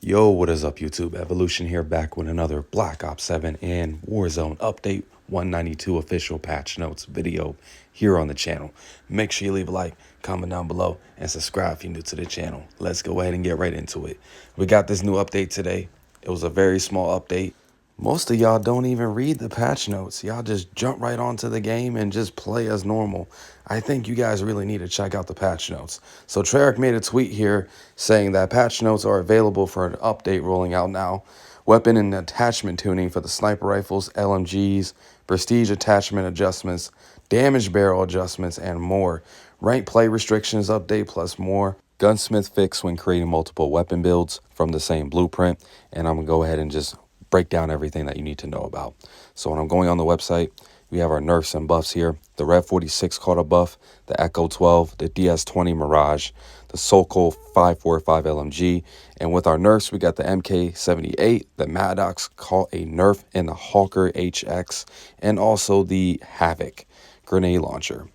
Yo, what is up, YouTube? Evolution here, back with another Black Ops 7 and Warzone update 192 official patch notes video here on the channel. Make sure you leave a like, comment down below, and subscribe if you're new to the channel. Let's go ahead and get right into it. We got this new update today. It was a very small update. Most of y'all don't even read the patch notes. Y'all just jump right onto the game and just play as normal. I think you guys really need to check out the patch notes. So Treyarch made a tweet here saying that patch notes are available for an update rolling out now. Weapon and attachment tuning for the sniper rifles, LMGs, prestige attachment adjustments, damage barrel adjustments, and more. Rank play restrictions update plus more. Gunsmith fix when creating multiple weapon builds from the same blueprint. And I'm going to go ahead and just break down everything that you need to know about. So when I'm going on the website, we have our nerfs and buffs here. The Rev 46 caught a buff, the Echo 12, the DS20 Mirage, the Sokol 545 LMG, and with our nerfs, we got the MK78, the Maddox caught a nerf, and the Hawker HX, and also the Havoc grenade launcher.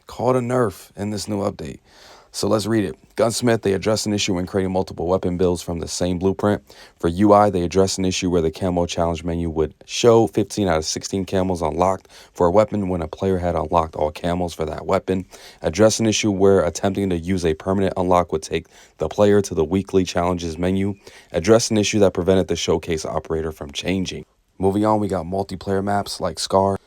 Caught a nerf in this new update. So let's read it. Gunsmith, they address an issue when creating multiple weapon builds from the same blueprint. For UI, they address an issue where the camo challenge menu would show 15 out of 16 camos unlocked for a weapon when a player had unlocked all camos for that weapon. Address an issue where attempting to use a permanent unlock would take the player to the weekly challenges menu. Address an issue that prevented the showcase operator from changing. Moving on, we got multiplayer maps like Scar.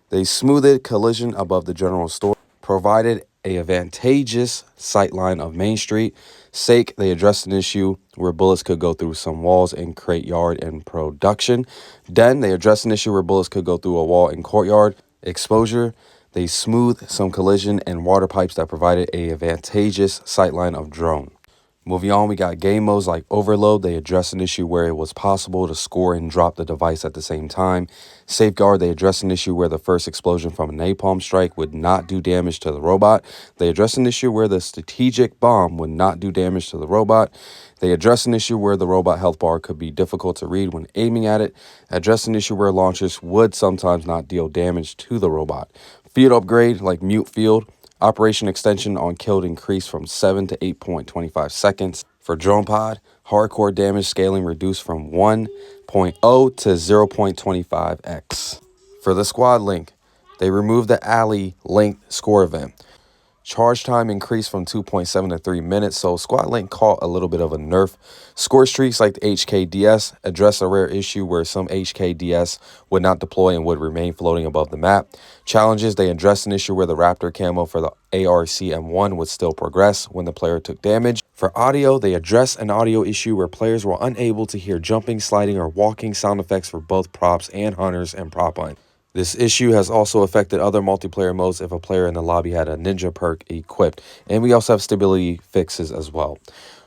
They smoothed collision above the general store, provided a advantageous sightline of Main Street. Sake, they addressed an issue where bullets could go through some walls in crate yard and production. Den, they addressed an issue where bullets could go through a wall in courtyard. Exposure, they smoothed some collision and water pipes that provided a advantageous sightline of drone. Moving on, we got game modes like Overload. They addressed an issue where it was possible to score and drop the device at the same time. Safeguard, they addressed an issue where the first explosion from a napalm strike would not do damage to the robot. They addressed an issue where the strategic bomb would not do damage to the robot. They addressed an issue where the robot health bar could be difficult to read when aiming at it. Addressed an issue where launchers would sometimes not deal damage to the robot. Field upgrade like Mute Field. Operation extension on killed increased from 7 to 8.25 seconds. For drone pod, hardcore damage scaling reduced from 1.0 to 0.25x. For the squad link, they removed the alley link score event. Charge time increased from 2.7 to 3 minutes, so Squad Link caught a little bit of a nerf. Score streaks like the HKDS address a rare issue where some HKDS would not deploy and would remain floating above the map. Challenges, they addressed an issue where the Raptor camo for the ARC-M1 would still progress when the player took damage. For audio, they addressed an audio issue where players were unable to hear jumping, sliding, or walking sound effects for both props and hunters and prop hunt. This issue has also affected other multiplayer modes if a player in the lobby had a ninja perk equipped. And we also have stability fixes as well.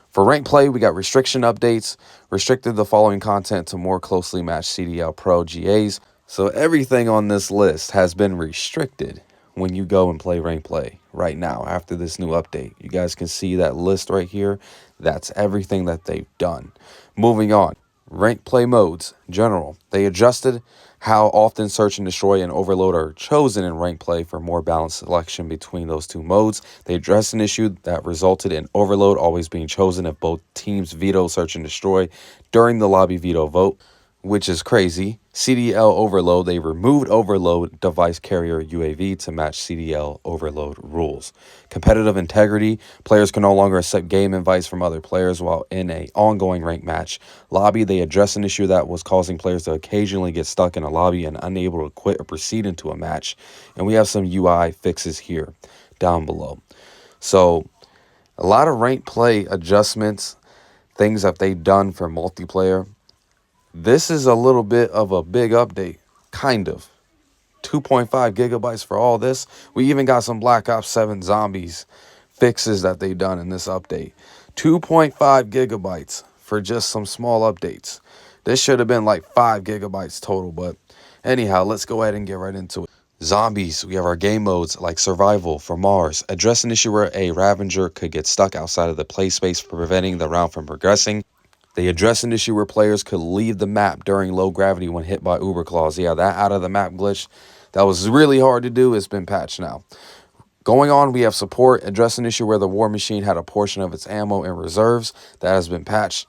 For rank play, we got restriction updates, restricted the following content to more closely match CDL Pro GAs. So everything on this list has been restricted when you go and play rank play right now after this new update. You guys can see that list right here. That's everything that they've done. Moving on. Rank play modes, general. They adjusted how often search and destroy and overload are chosen in rank play for more balanced selection between those two modes. They addressed an issue that resulted in overload always being chosen if both teams veto search and destroy during the lobby veto vote, which is crazy. CDL overload, they removed overload device carrier UAV to match CDL overload rules. Competitive integrity, players can no longer accept game invites from other players while in an ongoing ranked match. Lobby, they addressed an issue that was causing players to occasionally get stuck in a lobby and unable to quit or proceed into a match. And we have some UI fixes here down below. So a lot of ranked play adjustments, things that they've done for multiplayer. This is a little bit of a big update, kind of. 2.5 gigabytes for all this. We even got some Black Ops 7 zombies fixes that they've done in this update. 2.5 gigabytes for just some small updates. This should have been like 5 gigabytes total, but anyhow, let's go ahead and get right into it. Zombies, we have our game modes like Survival for Mars. Address an issue where a Ravager could get stuck outside of the play space, preventing the round from progressing. They addressed an issue where players could leave the map during low gravity when hit by Uber claws. Yeah, that out of the map glitch, that was really hard to do. It's been patched now. Going on, we have support, address an issue where the war machine had a portion of its ammo in reserves. That has been patched.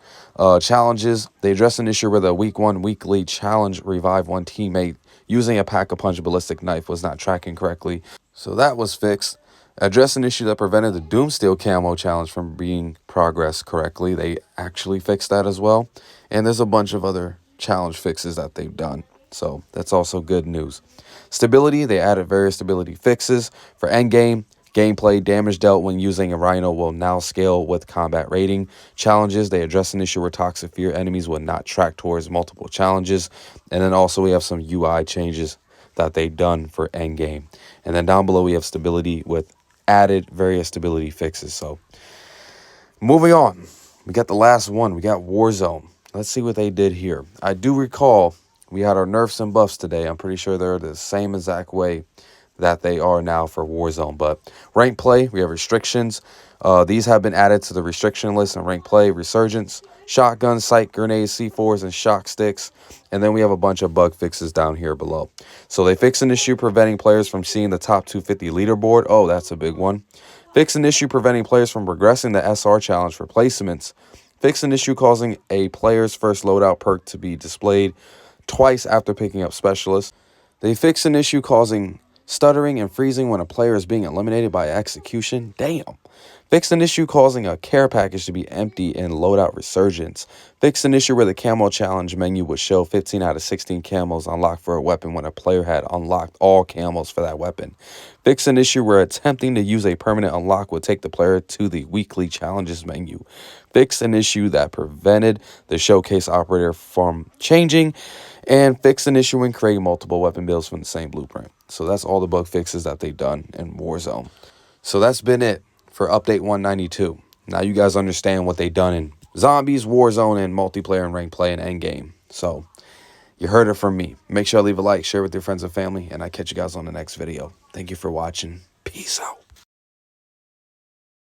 Challenges, they address an issue where the week 1 weekly challenge revive one teammate using a pack-a-punch ballistic knife was not tracking correctly. So that was fixed. Address an issue that prevented the Doomsteel camo challenge from being progressed correctly. They actually fixed that as well. And there's a bunch of other challenge fixes that they've done. So that's also good news. Stability, they added various stability fixes. For endgame, gameplay, damage dealt when using a Rhino will now scale with combat rating. Challenges, they address an issue where toxic fear enemies will not track towards multiple challenges. And then also we have some UI changes that they've done for endgame. And then down below we have stability with added various stability fixes. So moving on, we got the last one. We got Warzone. Let's see what they did here. I do recall we had our nerfs and buffs today. I'm pretty sure they're the same exact way that they are now for Warzone. But rank play, we have restrictions. These have been added to the restriction list in rank play. Resurgence, shotguns, sight grenades, C4s, and shock sticks. And then we have a bunch of bug fixes down here below. So they fix an issue preventing players from seeing the top 250 leaderboard. Oh, that's a big one. Fix an issue preventing players from progressing the SR challenge for placements. Fix an issue causing a player's first loadout perk to be displayed twice after picking up specialists. They fix an issue causing stuttering and freezing when a player is being eliminated by execution. Damn. Fixed an issue causing a care package to be empty in loadout resurgence. Fixed an issue where the camo challenge menu would show 15 out of 16 camos unlocked for a weapon when a player had unlocked all camos for that weapon. Fixed an issue where attempting to use a permanent unlock would take the player to the weekly challenges menu. Fixed an issue that prevented the showcase operator from changing. And fixed an issue when creating multiple weapon builds from the same blueprint. So that's all the bug fixes that they've done in Warzone. So that's been it for update 192. Now you guys understand what they've done in Zombies, Warzone, and multiplayer and rank play and endgame. So you heard it from me. Make sure to leave a like, share with your friends and family, and I catch you guys on the next video. Thank you for watching. Peace out.